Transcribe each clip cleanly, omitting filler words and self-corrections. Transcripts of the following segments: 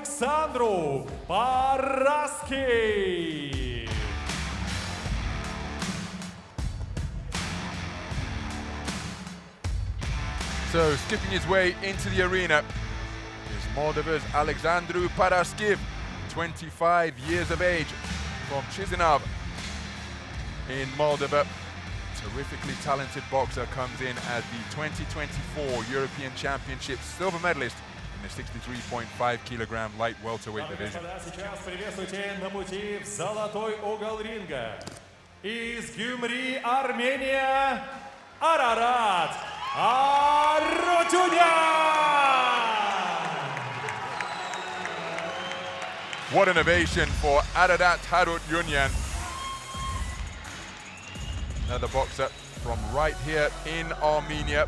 Alexandru PARASCHIV. So skipping his way into the arena is Moldova's Alexandru PARASCHIV, 25 years of age, from Chisinau in Moldova. Terrifically talented boxer, comes in as the 2024 European Championship silver medalist in the 63.5 kilogram light welterweight division. Сейчас приветствуйте на пути в золотой угол ринга. Из Гюмри, Армения, Ararat, HARUTYUNYAN! What an ovation for Ararat HARUTYUNYAN. Another boxer from right here in Armenia.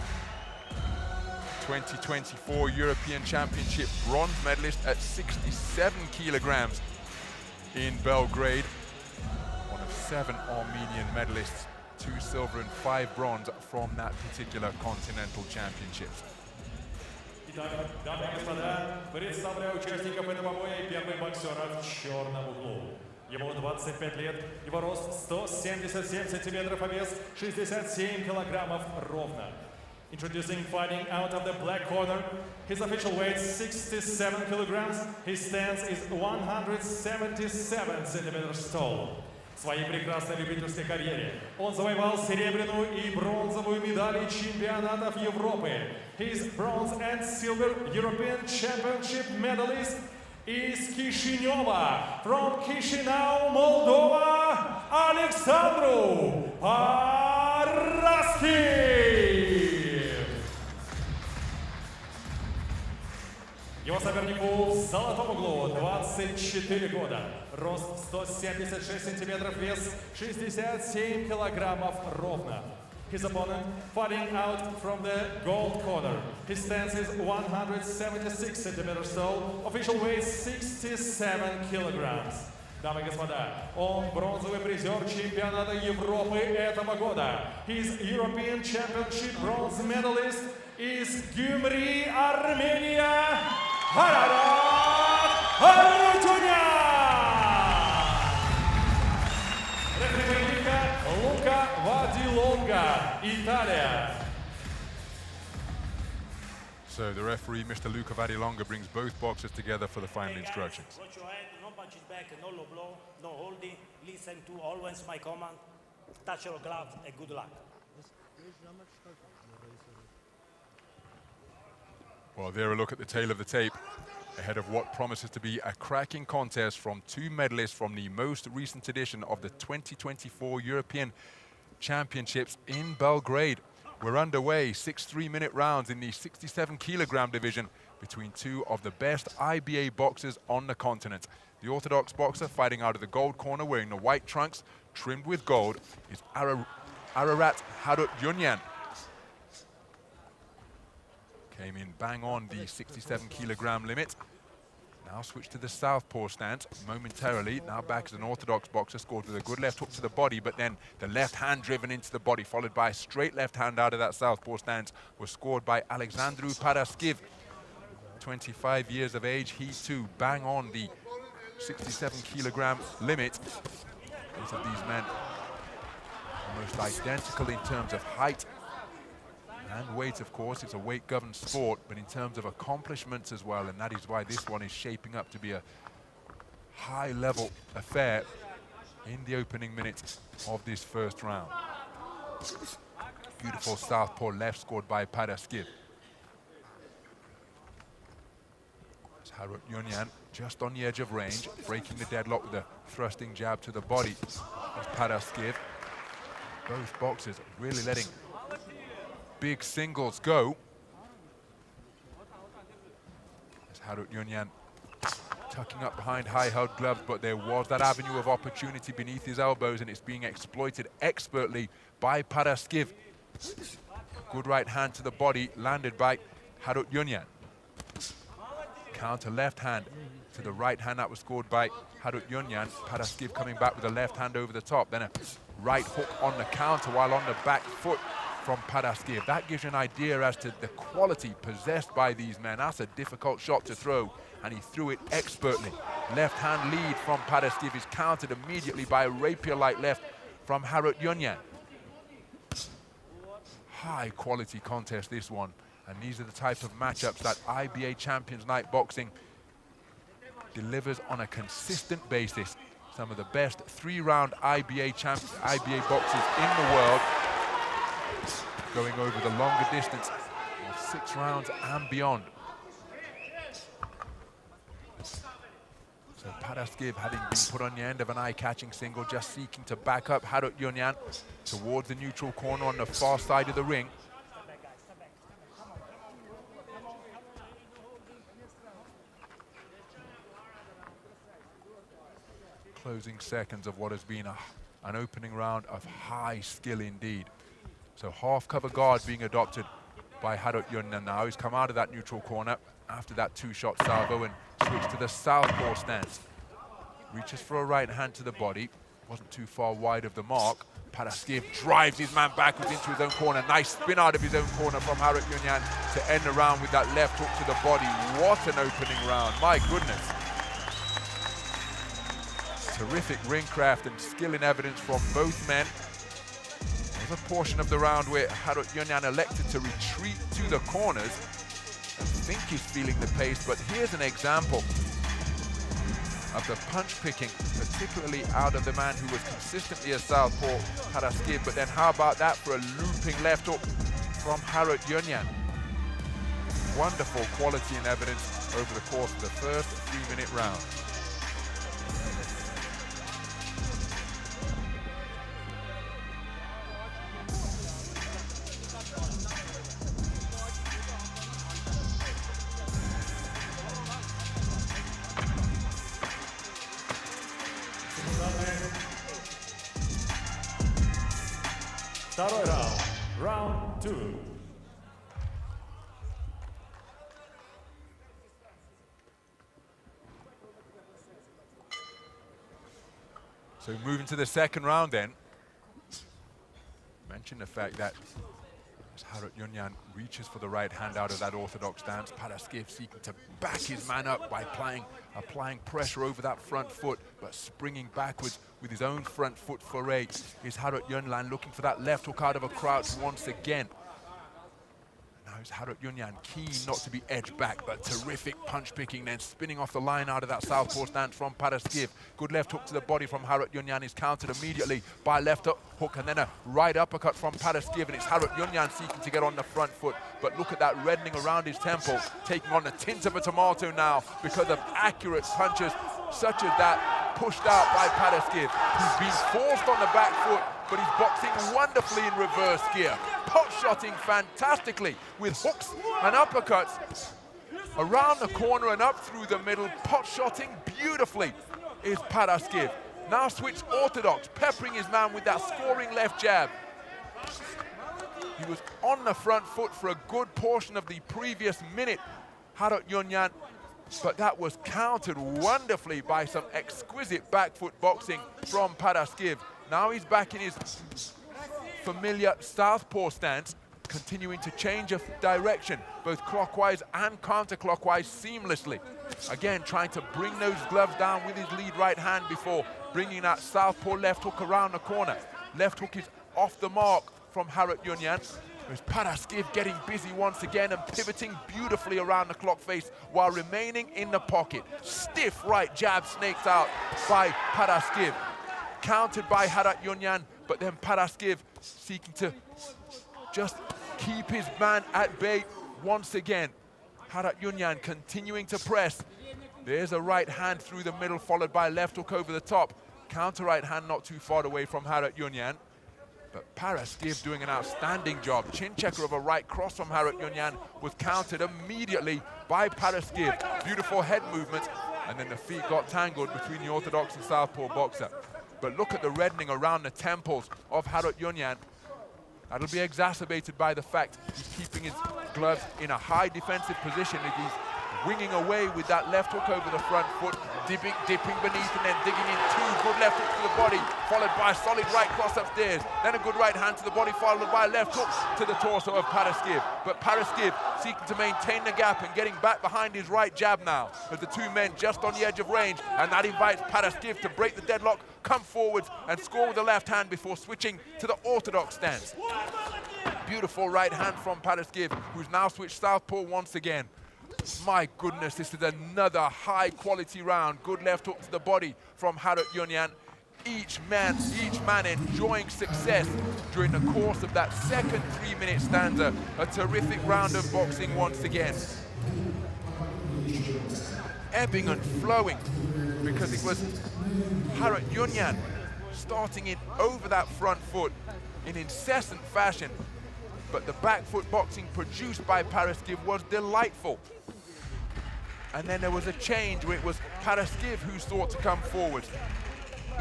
2024 European Championship bronze medalist at 67 kilograms in Belgrade. One of 7 Armenian medalists, 2 silver and 5 bronze from that particular continental championships. Итак, дамы и господа, представляю участников этого боя, первый боксер в черном углу. Ему 25 лет, его рост 177 сантиметров, а вес 67 килограммов ровно. Introducing, fighting out of the black corner, his official weight 67 kilograms, his stance is 177 centimeters tall. В своей прекрасной любительской карьере он завоевал серебряную и бронзовую медали чемпионатов Европы. He's bronze and silver European Championship medalist из Кишинева, from Chisinau, Moldova, Alexandru PARASCHIV. Его сопернику в золотом углу 24 года, рост 176 сантиметров, вес 67 килограммов ровно. His opponent fighting out from the gold corner. His stance is 176 centimeters tall, official weight 67 kilograms. Дамы и господа, он бронзовый призер чемпионата Европы этого года. He's European Championship bronze medalist из Гюмри, Армения, Ararat HARUTYUNYAN! Italia. So the referee, Mr. Luca Vadilonga, brings both boxers together for the final instructions. Watch your head, no punches back, no low blow, no holding. Listen to always my command. Touch your gloves and good luck. Well, there a look at the tail of the tape ahead of what promises to be a cracking contest from 2 medalists from the most recent edition of the 2024 European Championships in Belgrade. We're underway, 6 3-minute rounds in the 67 kilogram division between 2 of the best IBA boxers on the continent. The orthodox boxer fighting out of the gold corner, wearing the white trunks trimmed with gold, is Ararat HARUTYUNYAN. Came in bang on the 67 kilogram limit. Now switched to the southpaw stance momentarily. Now back as an orthodox boxer, scored with a good left hook to the body, but then the left hand driven into the body, followed by a straight left hand out of that southpaw stance, was scored by Alexandru PARASCHIV. 25 years of age, he too bang on the 67 kilogram limit. Both of these men almost identical in terms of height and weight, of course. It's a weight-governed sport, but in terms of accomplishments as well, and that is why this one is shaping up to be a high-level affair in the opening minutes of this first round. Beautiful southpaw left scored by PARASCHIV. HARUTYUNYAN just on the edge of range, breaking the deadlock with a thrusting jab to the body of PARASCHIV. Both boxers really letting big singles go. As HARUTYUNYAN tucking up behind high-held gloves, but there was that avenue of opportunity beneath his elbows, and it's being exploited expertly by PARASCHIV. Good right hand to the body, landed by HARUTYUNYAN. Counter left hand to the right hand that was scored by HARUTYUNYAN. PARASCHIV coming back with a left hand over the top, then a right hook on the counter while on the back foot. from PARASCHIV. That gives you an idea as to the quality possessed by these men. That's a difficult shot to throw, and he threw it expertly. Left hand lead from PARASCHIV is countered immediately by a rapier-like left from HARUTYUNYAN. High quality contest, this one. And these are the type of matchups that IBA Champions Night Boxing delivers on a consistent basis. Some of the best 3-round IBA boxers in the world, going over the longer distance of 6 rounds and beyond. So PARASCHIV, having been put on the end of an eye-catching single, just seeking to back up HARUTYUNYAN towards the neutral corner on the far side of the ring. Closing seconds of what has been an opening round of high skill indeed. So half cover guard being adopted by HARUTYUNYAN now. He's come out of that neutral corner after that 2-shot salvo and switched to the southpaw stance. Reaches for a right hand to the body. Wasn't too far wide of the mark. PARASCHIV drives his man backwards into his own corner. Nice spin out of his own corner from HARUTYUNYAN to end the round with that left hook to the body. What an opening round, my goodness. Terrific ring craft and skill in evidence from both men. There's a portion of the round where HARUTYUNYAN elected to retreat to the corners. I think he's feeling the pace, but here's an example of the punch picking, particularly out of the man who was consistently a southpaw, PARASCHIV. But then how about that for a looping left hook from HARUTYUNYAN? Wonderful quality and evidence over the course of the first 3-minute round. Второй раунд. Round 2. So moving to the second round then. Mention the fact that as HARUTYUNYAN reaches for the right hand out of that orthodox stance, PARASCHIV seeking to back his man up by applying pressure over that front foot, but springing backwards with his own front foot foray is HARUTYUNYAN looking for that left hook out of a crouch once again. Now is HARUTYUNYAN keen not to be edged back, but terrific punch picking, then spinning off the line out of that southpaw stance from PARASCHIV. Good left hook to the body from HARUTYUNYAN is countered immediately by a left hook and then a right uppercut from PARASCHIV, and it's HARUTYUNYAN seeking to get on the front foot. But look at that reddening around his temple, taking on the tint of a tomato now because of accurate punches such as that pushed out by PARASCHIV. He's been forced on the back foot, but he's boxing wonderfully in reverse gear. Pot-shotting fantastically with hooks and uppercuts around the corner and up through the middle. Pot-shotting beautifully is PARASCHIV. Now switched orthodox, peppering his man with that scoring left jab. He was on the front foot for a good portion of the previous minute, HARUTYUNYAN, but that was countered wonderfully by some exquisite back foot boxing from PARASCHIV. Now he's back in his familiar southpaw stance, continuing to change of direction, both clockwise and counterclockwise seamlessly. Again, trying to bring those gloves down with his lead right hand before bringing that southpaw left hook around the corner. Left hook is off the mark from HARUTYUNYAN. There's PARASCHIV getting busy once again and pivoting beautifully around the clock face while remaining in the pocket. Stiff right jab snakes out by PARASCHIV. Countered by HARUTYUNYAN, but then PARASCHIV seeking to just keep his man at bay once again. HARUTYUNYAN continuing to press. There's a right hand through the middle, followed by a left hook over the top. Counter right hand not too far away from HARUTYUNYAN. But PARASCHIV doing an outstanding job. Chin checker of a right cross from HARUTYUNYAN was countered immediately by PARASCHIV. Beautiful head movement, and then the feet got tangled between the orthodox and southpaw boxer. But look at the reddening around the temples of HARUTYUNYAN. That'll be exacerbated by the fact he's keeping his gloves in a high defensive position as he's winging away with that left hook over the front foot, dipping beneath and then digging in 2 good left hooks to the body, followed by a solid right cross upstairs, then a good right hand to the body, followed by a left hook to the torso of PARASCHIV. But PARASCHIV seeking to maintain the gap and getting back behind his right jab now, as the 2 men just on the edge of range, and that invites PARASCHIV to break the deadlock, come forwards and score with the left hand before switching to the orthodox stance. Beautiful right hand from PARASCHIV, who's now switched southpaw once again. My goodness, this is another high-quality round. Good left hook to the body from HARUTYUNYAN. Each man enjoying success during the course of that second 3-minute stanza. A terrific round of boxing once again. Ebbing and flowing, because it was HARUTYUNYAN starting it over that front foot in incessant fashion. But the back foot boxing produced by PARASCHIV was delightful. And then there was a change where it was PARASCHIV who sought to come forward.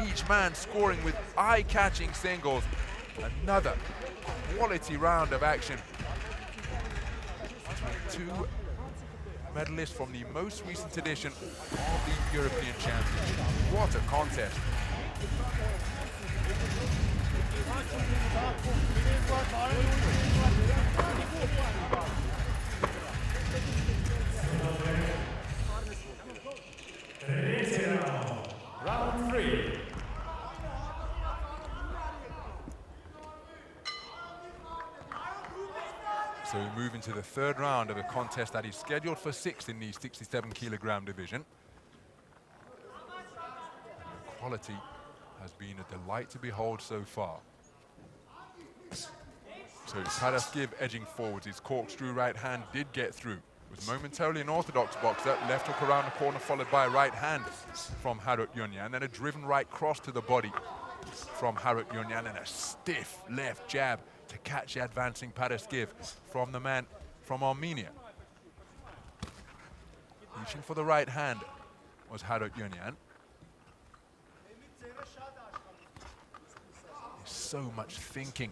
Each man scoring with eye-catching singles. Another quality round of action. 2 medalists from the most recent edition of the European Championship. What a contest. Round 3. So we move into the 3rd round of a contest that is scheduled for 6 in the 67kg division. And the quality has been a delight to behold so far. So PARASCHIV edging forwards. His corkscrew right hand did get through. Was momentarily an orthodox boxer. Left hook around the corner followed by a right hand from HARUTYUNYAN. And then a driven right cross to the body from HARUTYUNYAN and a stiff left jab to catch the advancing PARASCHIV from the man from Armenia. Reaching for the right hand was HARUTYUNYAN. There's so much thinking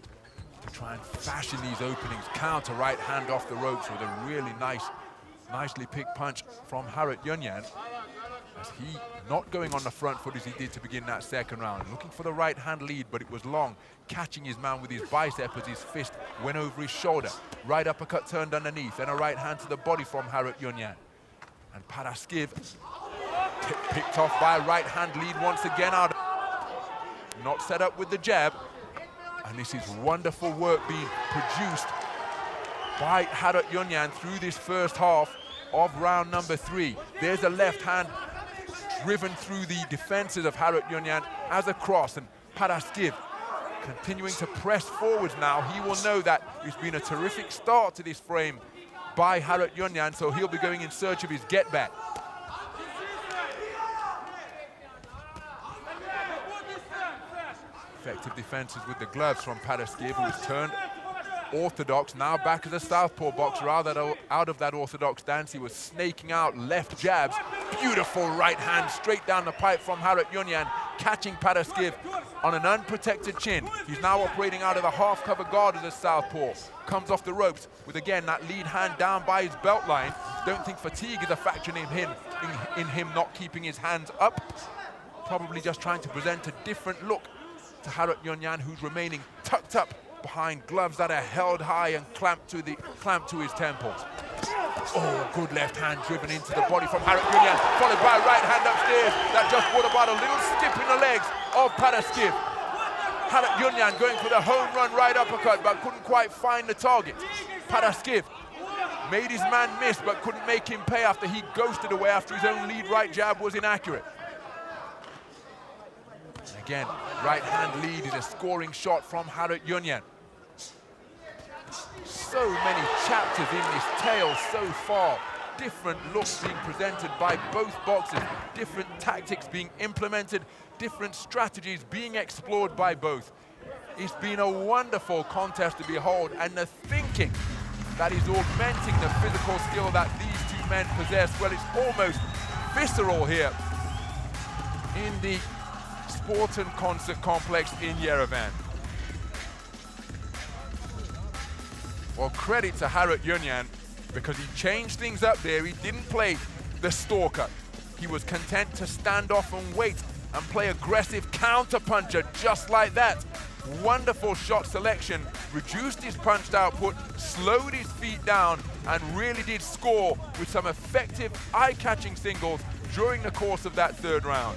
to try and fashion these openings. Counter right hand off the ropes with a really nicely picked punch from HARUTYUNYAN, as he not going on the front foot as he did to begin that second round. Looking for the right hand lead, but it was long, catching his man with his bicep as his fist went over his shoulder. Right uppercut turned underneath, and a right hand to the body from HARUTYUNYAN. And PARASCHIV picked off by a right hand lead once again. Out, not set up with the jab. And this is wonderful work being produced by HARUTYUNYAN through this first half of round number 3. There's a left hand driven through the defenses of HARUTYUNYAN as a cross, and PARASCHIV continuing to press forwards now. He will know that it's been a terrific start to this frame by HARUTYUNYAN, so he'll be going in search of his get back. Effective defenses with the gloves from PARASCHIV, who's turned orthodox, now back as a southpaw boxer. Out of that orthodox stance, he was snaking out left jabs. Beautiful right hand straight down the pipe from HARUTYUNYAN, catching PARASCHIV on an unprotected chin. He's now operating out of the half-cover guard as a southpaw. Comes off the ropes with, again, that lead hand down by his belt line. Don't think fatigue is a factor in him not keeping his hands up. Probably just trying to present a different look to HARUTYUNYAN, who's remaining tucked up behind gloves that are held high and clamped to his temples. Oh, good left hand driven into the body from HARUTYUNYAN, followed by a right hand upstairs that just brought about a little skip in the legs of PARASCHIV. HARUTYUNYAN going for the home run right uppercut, but couldn't quite find the target. PARASCHIV made his man miss, but couldn't make him pay after he ghosted away after his own lead right jab was inaccurate. Again, right hand lead is a scoring shot from HARUTYUNYAN. So many chapters in this tale so far. Different looks being presented by both boxers. Different tactics being implemented. Different strategies being explored by both. It's been a wonderful contest to behold, and the thinking that is augmenting the physical skill that these two men possess, well, it's almost visceral here in the Sporten Concert Complex in Yerevan. Well, credit to HARUTYUNYAN because he changed things up there. He didn't play the stalker. He was content to stand off and wait and play aggressive counter-puncher just like that. Wonderful shot selection, reduced his punched output, slowed his feet down, and really did score with some effective eye-catching singles during the course of that third round.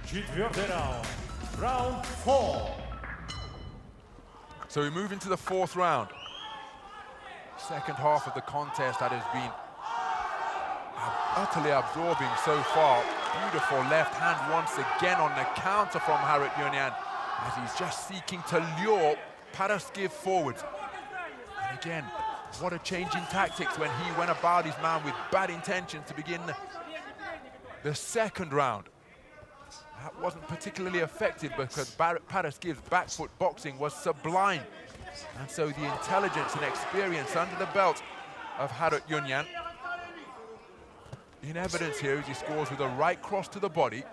Четвертый раунд. Round 4. So we move into the fourth round. Second half of the contest that has been utterly absorbing so far. Beautiful left hand once again on the counter from HARUTYUNYAN as he's just seeking to lure PARASCHIV forward. And again, what a change in tactics when he went about his man with bad intentions to begin the second round. That wasn't particularly effective because PARASCHIV's back foot boxing was sublime. And so the intelligence and experience under the belt of HARUTYUNYAN in evidence here as he scores with a right cross to the body.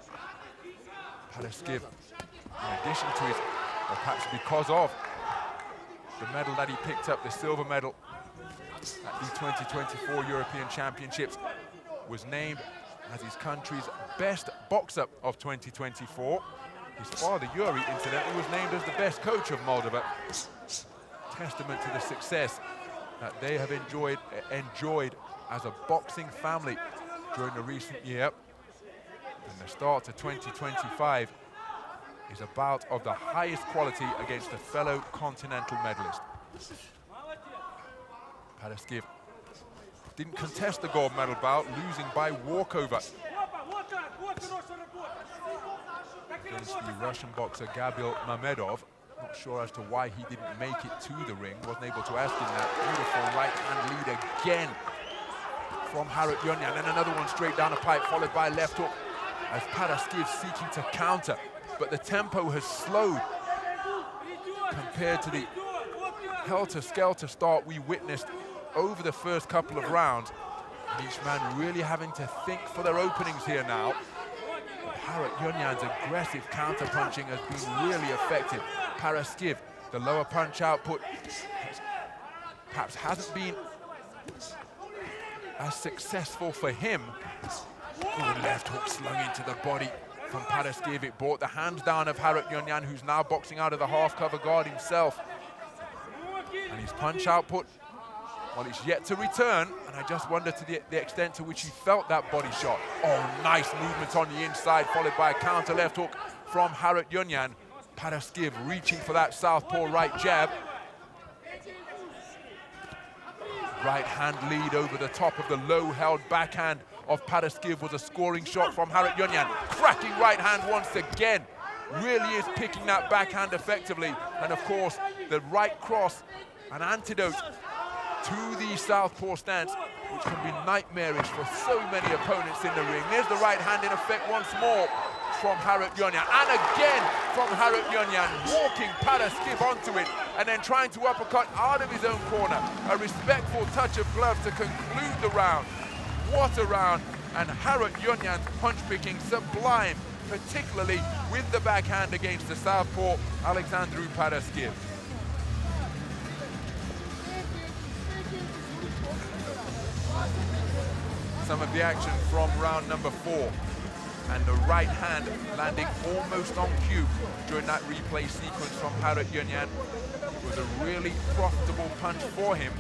PARASCHIV, in addition to his, or perhaps because of, the medal that he picked up, the silver medal at the 2024 European Championships, was named as his country's best boxer of 2024. His father, Yuri, incidentally, was named as the best coach of Moldova. Testament to the success that they have enjoyed as a boxing family during the recent year. And the start of 2025 is a bout of the highest quality against a fellow continental medalist. PARASCHIV didn't contest the gold medal bout, losing by walkover against the Russian boxer Gabriel Mamedov. Not sure as to why he didn't make it to the ring. Wasn't able to ask him that. Beautiful right hand lead again from HARUTYUNYAN, and another one straight down the pipe, followed by a left hook as PARASCHIV seeking to counter. But the tempo has slowed compared to the helter-skelter start we witnessed over the first couple of rounds. And each man really having to think for their openings here now. HARUTYUNYAN's aggressive counter-punching has been really effective. PARASCHIV, the lower punch output, perhaps hasn't been as successful for him. Good left hook slung into the body from PARASCHIV. It brought the hands down of HARUTYUNYAN, who's now boxing out of the half-cover guard himself. And his punch output, well, it's yet to return, and I just wonder to the extent to which he felt that body shot. Oh, nice movement on the inside, followed by a counter left hook from HARUTYUNYAN. PARASCHIV reaching for that southpaw right jab. Right hand lead over the top of the low-held backhand of PARASCHIV was a scoring shot from HARUTYUNYAN. Cracking right hand once again. Really is picking that backhand effectively. And of course, the right cross, an antidote to the southpaw stance, which can be nightmarish for so many opponents in the ring. There's the right hand in effect once more from HARUTYUNYAN, and again from HARUTYUNYAN, walking PARASCHIV onto it, and then trying to uppercut out of his own corner. A respectful touch of glove to conclude the round. What a round, and HARUTYUNYAN's punch-picking sublime, particularly with the backhand against the southpaw Alexandru PARASCHIV. Some of the action from round number 4, and the right hand landing almost on cue during that replay sequence from HARUTYUNYAN. It was a really profitable punch for him.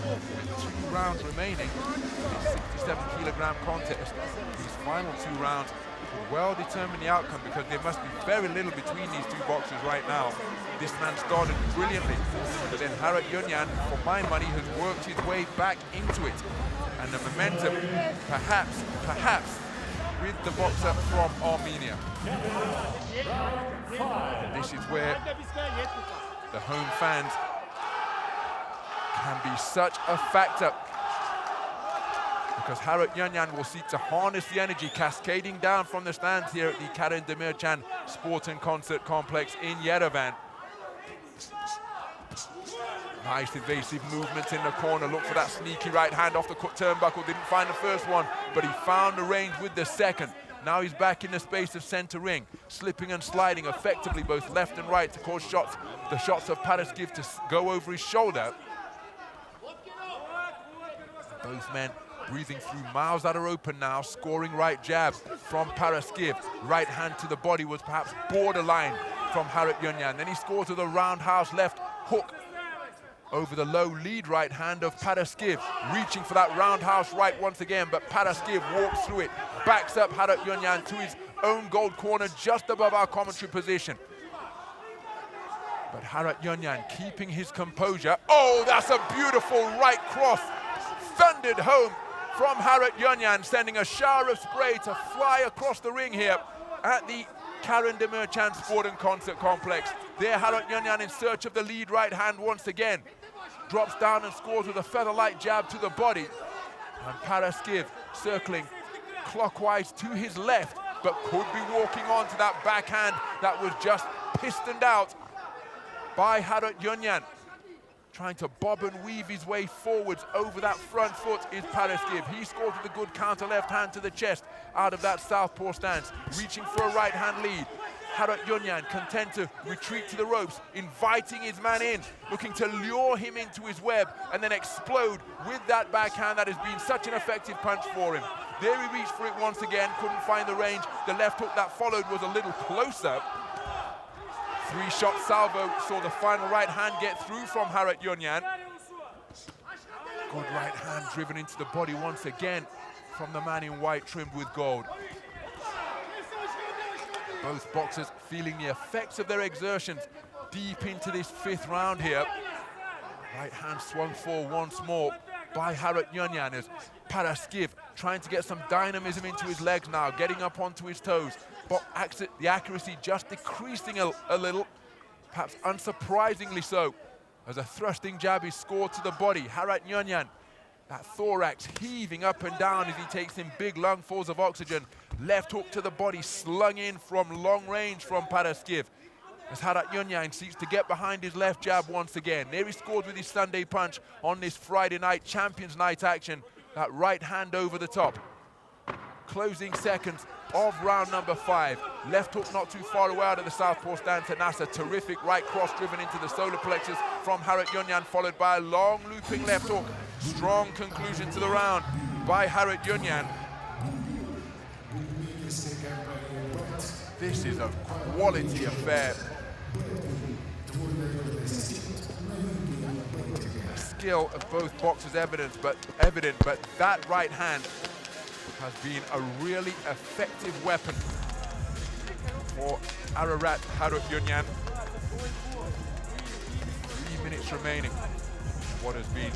With 2 rounds remaining in this 67-kilogram contest, these final 2 rounds will well determine the outcome, because there must be very little between these 2 boxers right now. This man started brilliantly, but then HARUTYUNYAN, for my money, has worked his way back into it. And the momentum, perhaps, with the boxer from Armenia. And this is where the home fans can be such a factor, because HARUTYUNYAN will seek to harness the energy cascading down from the stands here at the Karen Demirtchian Sport and Concert Complex in Yerevan. Nice evasive movement in the corner. Look for that sneaky right hand off the turnbuckle. Didn't find the first one, but he found the range with the second. Now he's back in the space of center ring, slipping and sliding effectively both left and right to cause shots, the shots of PARASCHIV to go over his shoulder. Both men breathing through, mouths that are open now, scoring right jab from PARASCHIV. Right hand to the body was perhaps borderline from HARUTYUNYAN. Then he scores with a roundhouse left hook over the low lead right hand of PARASCHIV, reaching for that roundhouse right once again, but PARASCHIV walks through it, backs up HARUTYUNYAN to his own gold corner just above our commentary position. But HARUTYUNYAN keeping his composure. Oh, that's a beautiful right cross, thundered home from HARUTYUNYAN, sending a shower of spray to fly across the ring here at the Karen Demirtchian Sport and Concert Complex. There HARUTYUNYAN in search of the lead right hand once again. Drops down and scores with a feather-light jab to the body. And PARASCHIV circling clockwise to his left, but could be walking on to that backhand that was just pistoned out by HARUTYUNYAN. Trying to bob and weave his way forwards over that front foot is PARASCHIV. He scores with a good counter left hand to the chest out of that southpaw stance, reaching for a right hand lead. HARUTYUNYAN content to retreat to the ropes, inviting his man in, looking to lure him into his web and then explode with that backhand that has been such an effective punch for him. There he reached for it once again, couldn't find the range. The left hook that followed was a little closer. Three-shot salvo saw the final right hand get through from HARUTYUNYAN. Good right hand driven into the body once again from the man in white trimmed with gold. Both boxers feeling the effects of their exertions deep into this fifth round here. Right hand swung for once more by HARUTYUNYAN as PARASCHIV trying to get some dynamism into his legs now, getting up onto his toes. But the accuracy just decreasing a little, perhaps unsurprisingly so, as a thrusting jab is scored to the body. HARUTYUNYAN, that thorax heaving up and down as he takes in big lungfuls of oxygen. Left hook to the body, slung in from long range from PARASCHIV. As HARUTYUNYAN seeks to get behind his left jab once again. There he scored with his Sunday punch on this Friday night Champions Night action. That right hand over the top. Closing seconds of round number 5. Left hook not too far away out of the southpaw stance, and that's a terrific right cross driven into the solar plexus from HARUTYUNYAN, followed by a long looping left hook. Strong conclusion to the round by HARUTYUNYAN. This is a quality affair. Skill of both boxers evident, but that right hand has been a really effective weapon for Ararat HARUTYUNYAN. 3 minutes remaining. What has been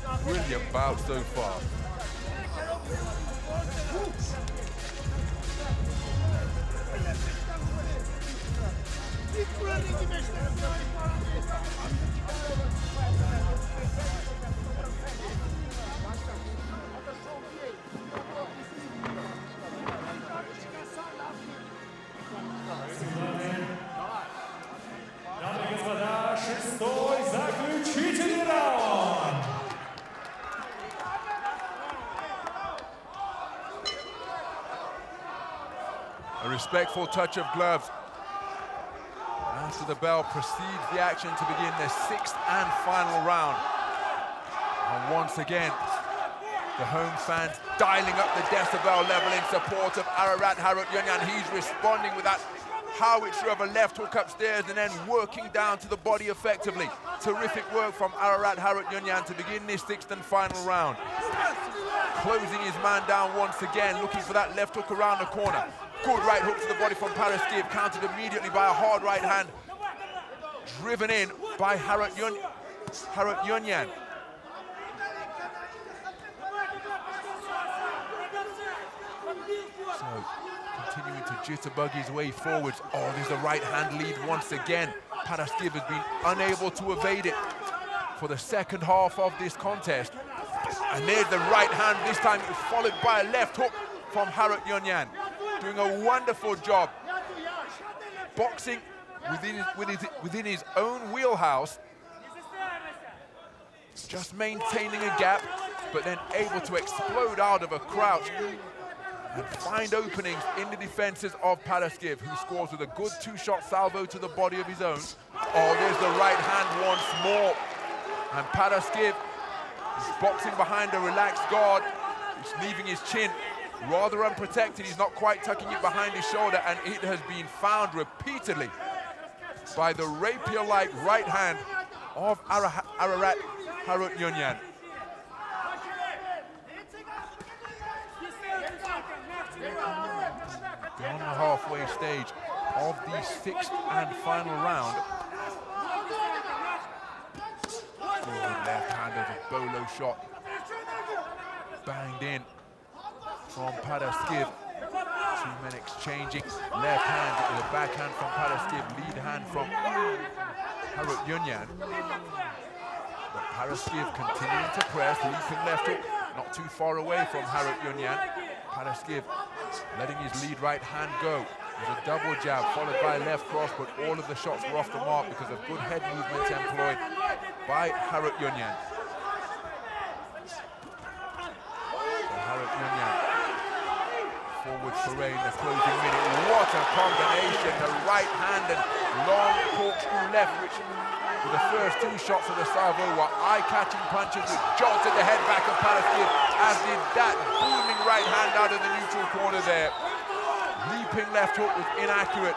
a brilliant bout so far. Дамы и господа, шестой заключительный раунд. A respectful touch of gloves. After the bell proceeds the action to begin the 6th and final round. And once again, the home fans dialing up the decibel level in support of Ararat HARUTYUNYAN. He's responding with that howitzer of a left hook upstairs and then working down to the body effectively. Terrific work from Ararat HARUTYUNYAN to begin this 6th and final round. Closing his man down once again, looking for that left hook around the corner. Good right hook to the body from PARASCHIV, countered immediately by a hard right hand. Driven in by HARUTYUNYAN. So, continuing to jitterbug his way forwards. Oh, there's a right hand lead once again. PARASCHIV has been unable to evade it for the second half of this contest. And there's the right hand. This time it was followed by a left hook from Harutyunyan. Doing a wonderful job. Boxing within his own wheelhouse. Just maintaining a gap, but then able to explode out of a crouch and find openings in the defenses of PARASCHIV, who scores with a good two-shot salvo to the body of his own. Oh, there's the right hand once more. And PARASCHIV is boxing behind a relaxed guard. He's leaving his chin rather unprotected. He's not quite tucking it behind his shoulder, and it has been found repeatedly by the rapier-like right hand of Ararat Harutyunyan. Beyond the halfway stage of the sixth and final round. Forward left hand of a bolo shot. Banged in from PARASCHIV. Two men exchanging. Left hand with a backhand from PARASCHIV. Lead hand from Harutyunyan. But PARASCHIV continuing to press. Leaping left hook. Not too far away from Harutyunyan. PARASCHIV letting his lead right hand go. There's a double jab followed by a left cross, but all of the shots were off the mark because of good head movements employed by Harutyunyan. So Harutyunyan, forward foray in the closing minute. What a combination! The right hand and long corkscrew left, which with the first two shots of the salvo were eye-catching punches which jolted the head back of PARASCHIV, as did that booming right hand out of the neutral corner there. Leaping left hook was inaccurate,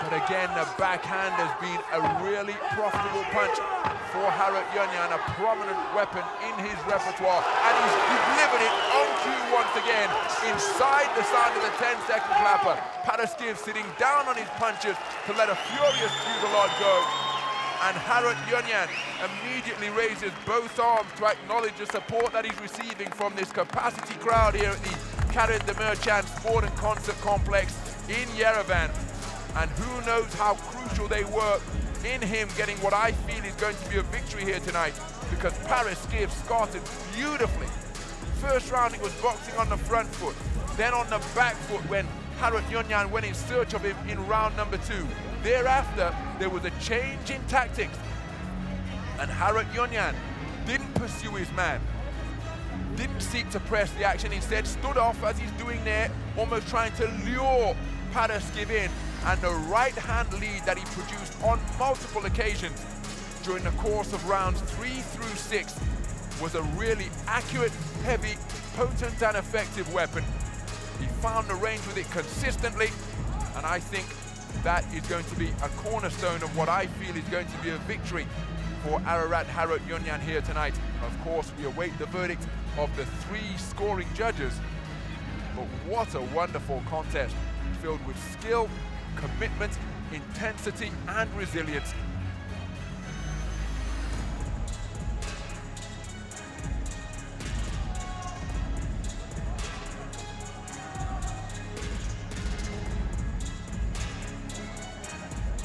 but again the backhand has been a really profitable punch for Harutyunyan, a prominent weapon in his repertoire, and he's delivered it on cue once again, inside the sound of the 10-second clapper. PARASCHIV sitting down on his punches to let a furious fusillade go. And Harutyunyan immediately raises both arms to acknowledge the support that he's receiving from this capacity crowd here at the Demirtchian Sport and Concert Complex in Yerevan. And who knows how crucial they were in him getting what I feel is going to be a victory here tonight, because PARASCHIV started beautifully. First round, he was boxing on the front foot, then on the back foot when Harutyunyan went in search of him in round number 2. Thereafter, there was a change in tactics, and Harutyunyan didn't pursue his man, didn't seek to press the action, instead stood off as he's doing there, almost trying to lure PARASCHIV in, and the right hand lead that he produced on multiple occasions during the course of rounds 3 through 6 was a really accurate, heavy, potent and effective weapon. He found the range with it consistently, and I think that is going to be a cornerstone of what I feel is going to be a victory for Ararat Harutyunyan here tonight. Of course, we await the verdict of the 3 scoring judges, but what a wonderful contest, filled with skill, commitment, intensity and resilience.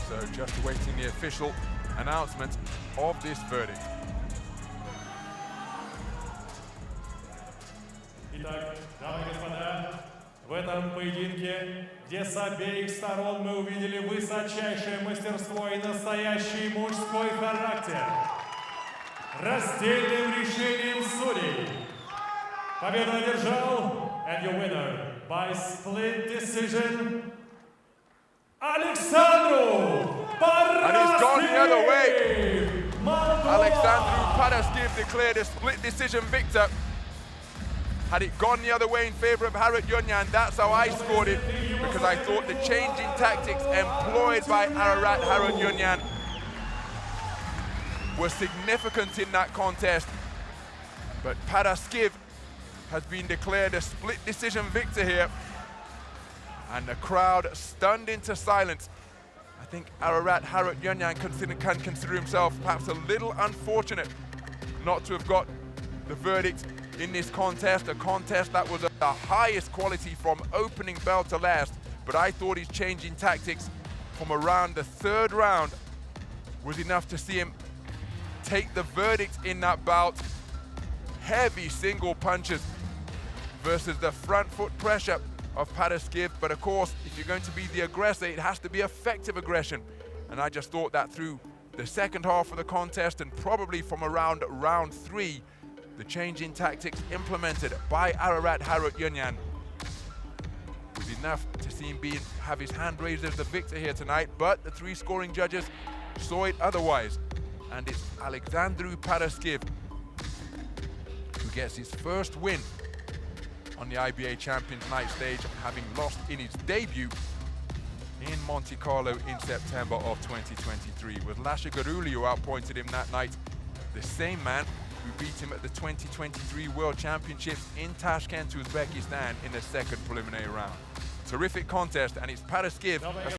So just awaiting the official announcement of this verdict. Итак, дамы и господа, в этом поединке, где с обеих сторон мы увидели высочайшее мастерство и настоящий мужской характер, раздельным решением судей победу одержал, and your winner by split decision, Alexandru PARASCHIV! And it's gone the other way. Alexandru PARASCHIV declared a split decision victor. Had it gone the other way in favor of Harutyunyan, that's how I scored it, because I thought the change in tactics employed by Ararat Harutyunyan was significant in that contest. But PARASCHIV has been declared a split decision victor here, and the crowd stunned into silence. I think Ararat Harutyunyan can consider himself perhaps a little unfortunate not to have got the verdict in this contest, a contest that was of the highest quality from opening bell to last. But I thought his change in tactics from around the 3rd round was enough to see him take the verdict in that bout heavy single punches versus the front foot pressure of PARASCHIV. But of course, if you're going to be the aggressor, it has to be effective aggression. And I just thought that through the second half of the contest and probably from around round 3, the change in tactics implemented by Ararat HARUTYUNYAN was enough to see him have his hand raised as the victor here tonight. But the 3 scoring judges saw it otherwise. And it's Alexandru PARASCHIV who gets his first win on the IBA Champions Night stage, having lost in his debut in Monte Carlo in September of 2023. It was Lasha Garuli who outpointed him that night, the same man who beat him at the 2023 World Championships in Tashkent, Uzbekistan in the second preliminary round. Terrific contest, and it's PARASCHIV